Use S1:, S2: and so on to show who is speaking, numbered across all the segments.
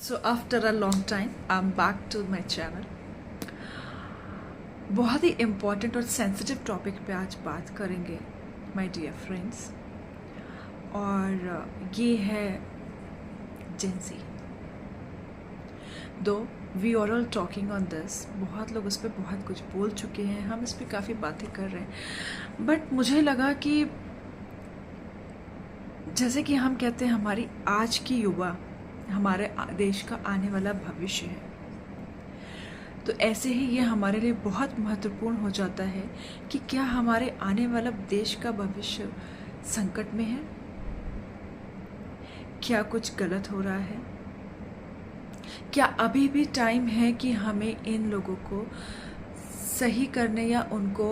S1: So after a long time, I'm back to my channel. बहुत ही important और sensitive topic पे आज बात करेंगे माय डियर फ्रेंड्स, और ये है Gen Z. Though we are all talking on this, बहुत लोग उस पर बहुत कुछ बोल चुके हैं, हम इस पर काफ़ी बातें कर रहे हैं, बट मुझे लगा कि जैसे कि हम कहते हैं हमारी आज की युवा हमारे देश का आने वाला भविष्य है, तो ऐसे ही ये हमारे लिए बहुत महत्वपूर्ण हो जाता है कि क्या हमारे आने वाला देश का भविष्य संकट में है, क्या कुछ गलत हो रहा है, क्या अभी भी टाइम है कि हमें इन लोगों को सही करने या उनको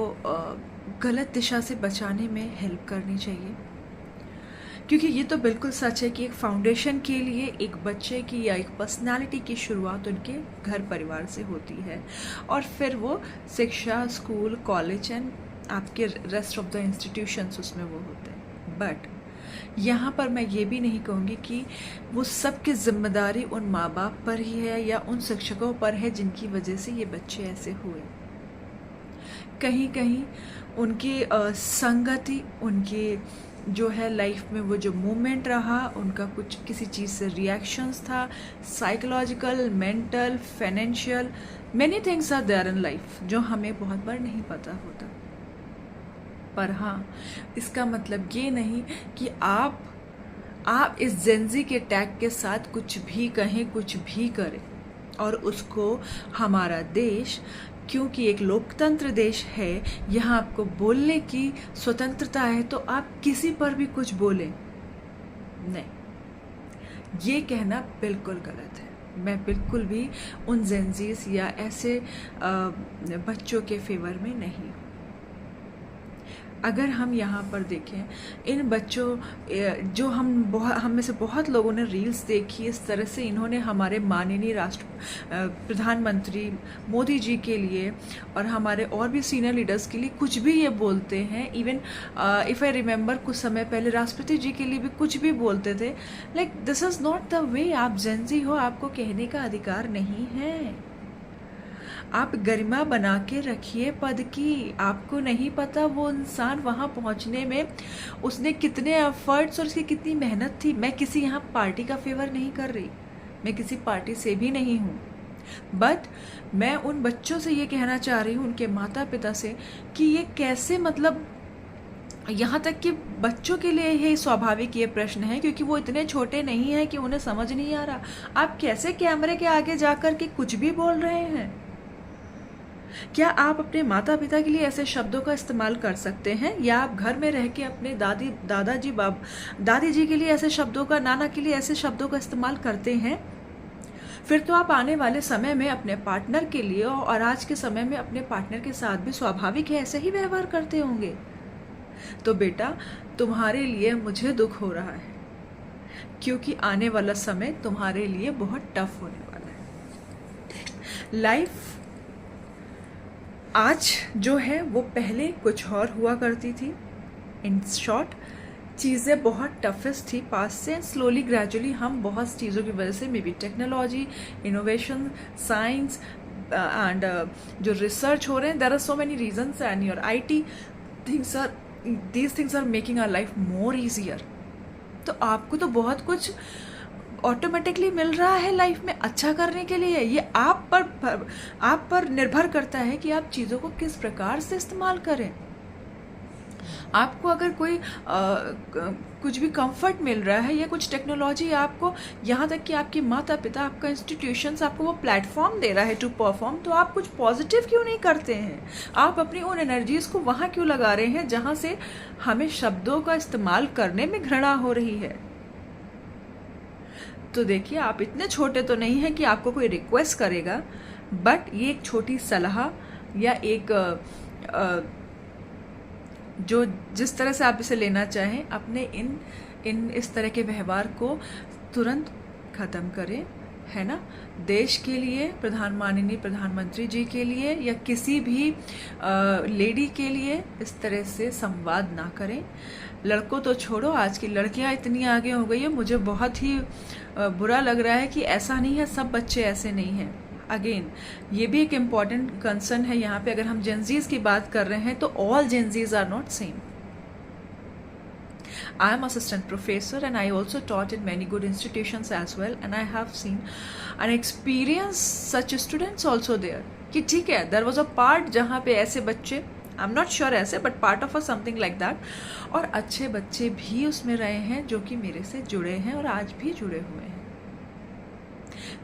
S1: गलत दिशा से बचाने में हेल्प करनी चाहिए। क्योंकि ये तो बिल्कुल सच है कि एक फाउंडेशन के लिए एक बच्चे की या एक पर्सनालिटी की शुरुआत उनके घर परिवार से होती है, और फिर वो शिक्षा, स्कूल, कॉलेज एंड आपके रेस्ट ऑफ द इंस्टीट्यूशंस उसमें वो होते हैं। बट यहाँ पर मैं ये भी नहीं कहूँगी कि वो सब की जिम्मेदारी उन माँ बाप पर ही है या उन शिक्षकों पर है जिनकी वजह से ये बच्चे ऐसे हुए। कहीं कहीं उनकी संगति, उनकी जो है लाइफ में वो जो मूवमेंट रहा, उनका कुछ किसी चीज़ से रिएक्शंस था, psychological, mental, financial, many things are there in life जो हमें बहुत बार नहीं पता होता। पर हाँ, इसका मतलब ये नहीं कि आप इस जेंजी के टैग के साथ कुछ भी कहें, कुछ भी करें, और उसको हमारा देश, क्योंकि एक लोकतंत्र देश है, यहाँ आपको बोलने की स्वतंत्रता है, तो आप किसी पर भी कुछ बोलें नहीं, ये कहना बिल्कुल गलत है। मैं बिल्कुल भी उन जेंजीज या ऐसे बच्चों के फेवर में नहीं हूँ। अगर हम यहाँ पर देखें, इन बच्चों जो हम में से बहुत लोगों ने रील्स देखी, इस तरह से इन्होंने हमारे माननीय प्रधानमंत्री मोदी जी के लिए और हमारे और भी सीनियर लीडर्स के लिए कुछ भी ये बोलते हैं। इवन इफ़ आई रिमेंबर, कुछ समय पहले राष्ट्रपति जी के लिए भी कुछ भी बोलते थे। Like this is not the way. आप जेंजी हो, आपको कहने का अधिकार नहीं है। आप गरिमा बना के रखिए पद की। आपको नहीं पता वो इंसान वहाँ पहुँचने में उसने कितने एफर्ट्स और उसकी कितनी मेहनत थी। मैं किसी यहाँ पार्टी का फेवर नहीं कर रही, मैं किसी पार्टी से भी नहीं हूँ, बट मैं उन बच्चों से ये कहना चाह रही हूँ, उनके माता पिता से, कि ये कैसे, मतलब यहाँ तक कि बच्चों के लिए ये स्वाभाविक ये प्रश्न है, क्योंकि वो इतने छोटे नहीं हैं कि उन्हें समझ नहीं आ रहा। आप कैसे कैमरे के आगे जाकर के कुछ भी बोल रहे हैं? क्या आप अपने माता पिता के लिए ऐसे शब्दों का इस्तेमाल कर सकते हैं? या आप घर में रह के अपने दादी जी के लिए ऐसे शब्दों का, नाना के लिए ऐसे शब्दों का इस्तेमाल करते हैं? फिर तो आप आने वाले समय में अपने पार्टनर के लिए और आज के समय में अपने पार्टनर के साथ भी स्वाभाविक है ऐसे ही व्यवहार करते होंगे। तो बेटा, तुम्हारे लिए मुझे दुख हो रहा है, क्योंकि आने वाला समय तुम्हारे लिए बहुत टफ होने वाला है। लाइफ आज जो है वो पहले कुछ और हुआ करती थी। इन शॉर्ट, चीज़ें बहुत टफेस्ट थी पास से। स्लोली ग्रेजुअली हम बहुत चीज़ों की वजह से, maybe technology, innovation, science and जो रिसर्च हो रहे हैं, there are so many reasons, and your IT these things are making our life more easier। तो आपको तो बहुत कुछ ऑटोमेटिकली मिल रहा है लाइफ में अच्छा करने के लिए। ये आप पर निर्भर करता है कि आप चीज़ों को किस प्रकार से इस्तेमाल करें। आपको अगर कोई कुछ भी कंफर्ट मिल रहा है या कुछ टेक्नोलॉजी आपको, यहाँ तक कि आपके माता पिता, आपका इंस्टीट्यूशंस आपको वो प्लेटफॉर्म दे रहा है टू परफॉर्म, तो आप कुछ पॉजिटिव क्यों नहीं करते हैं? आप अपनी उन एनर्जीज को वहाँ क्यों लगा रहे हैं जहाँ से हमें शब्दों का इस्तेमाल करने में घृणा हो रही है? तो देखिए, आप इतने छोटे तो नहीं हैं कि आपको कोई रिक्वेस्ट करेगा, बट ये एक छोटी सलाह या एक जो जिस तरह से आप इसे लेना चाहें, अपने इस तरह के व्यवहार को तुरंत ख़त्म करें। है ना, देश के लिए, माननीय प्रधानमंत्री जी के लिए या किसी भी लेडी के लिए इस तरह से संवाद ना करें। लड़कों तो छोड़ो, आज की लड़कियां इतनी आगे हो गई है, मुझे बहुत ही बुरा लग रहा है कि ऐसा नहीं है, सब बच्चे ऐसे नहीं हैं। अगेन ये भी एक इम्पॉर्टेंट कंसर्न है यहाँ पे। अगर हम जेनजीज की बात कर रहे हैं तो all Gen Zs are not same. I am assistant professor and I also taught in many good institutions as well, and I have seen and experienced such students also there कि ठीक है, there was a part जहाँ पे ऐसे बच्चे, I'm not sure ऐसे, but part of a something like that, और अच्छे बच्चे भी उसमें रहे हैं जो कि मेरे से जुड़े हैं और आज भी जुड़े हुए हैं।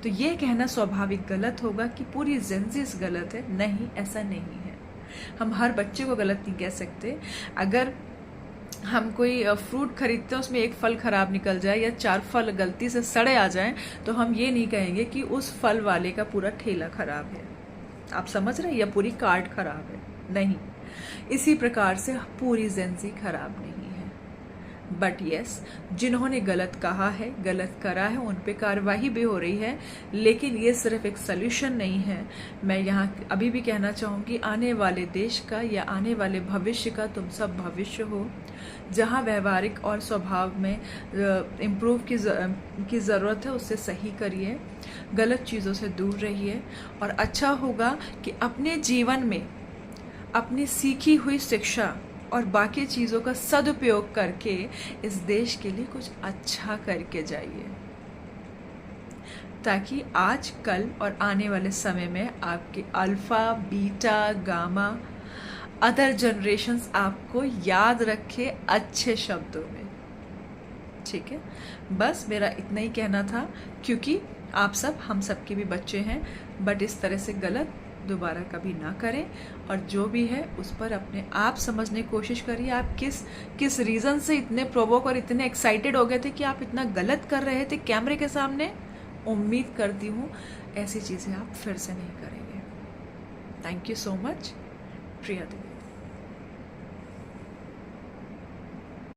S1: तो ये कहना स्वाभाविक गलत होगा कि पूरी जेनजीज गलत है। नहीं, ऐसा नहीं है। हम हर बच्चे को गलत नहीं कह सकते। अगर हम कोई फ्रूट खरीदते हैं, उसमें एक फल खराब निकल जाए या 4 फल गलती से सड़े आ जाएं, तो हम ये नहीं कहेंगे कि उस फल वाले का पूरा ठेला खराब है। आप समझ रहे हैं, या पूरी कार्ट खराब है। नहीं, इसी प्रकार से पूरी जेनजी खराब नहीं है। बट यस, जिन्होंने गलत कहा है, गलत करा है, उन पे कार्रवाई भी हो रही है, लेकिन ये सिर्फ एक सल्यूशन नहीं है। मैं यहाँ अभी भी कहना चाहूँगी, आने वाले देश का या आने वाले भविष्य का तुम सब भविष्य हो, जहाँ व्यवहारिक और स्वभाव में इम्प्रूव की ज़रूरत है, उससे सही करिए, गलत चीज़ों से दूर रहिए। और अच्छा होगा कि अपने जीवन में अपनी सीखी हुई शिक्षा और बाकी चीज़ों का सदुपयोग करके इस देश के लिए कुछ अच्छा करके जाइए, ताकि आज, कल और आने वाले समय में आपके alpha, beta, gamma, other generations आपको याद रखे अच्छे शब्दों में। ठीक है, बस मेरा इतना ही कहना था, क्योंकि आप सब, हम सब के भी बच्चे हैं। बट इस तरह से गलत दोबारा कभी ना करें, और जो भी है उस पर अपने आप समझने की कोशिश करिए। आप किस रीज़न से इतने प्रोवोक और इतने एक्साइटेड हो गए थे कि आप इतना गलत कर रहे थे कैमरे के सामने। उम्मीद करती हूँ ऐसी चीज़ें आप फिर से नहीं करेंगे। Thank you so much, Priya Devi.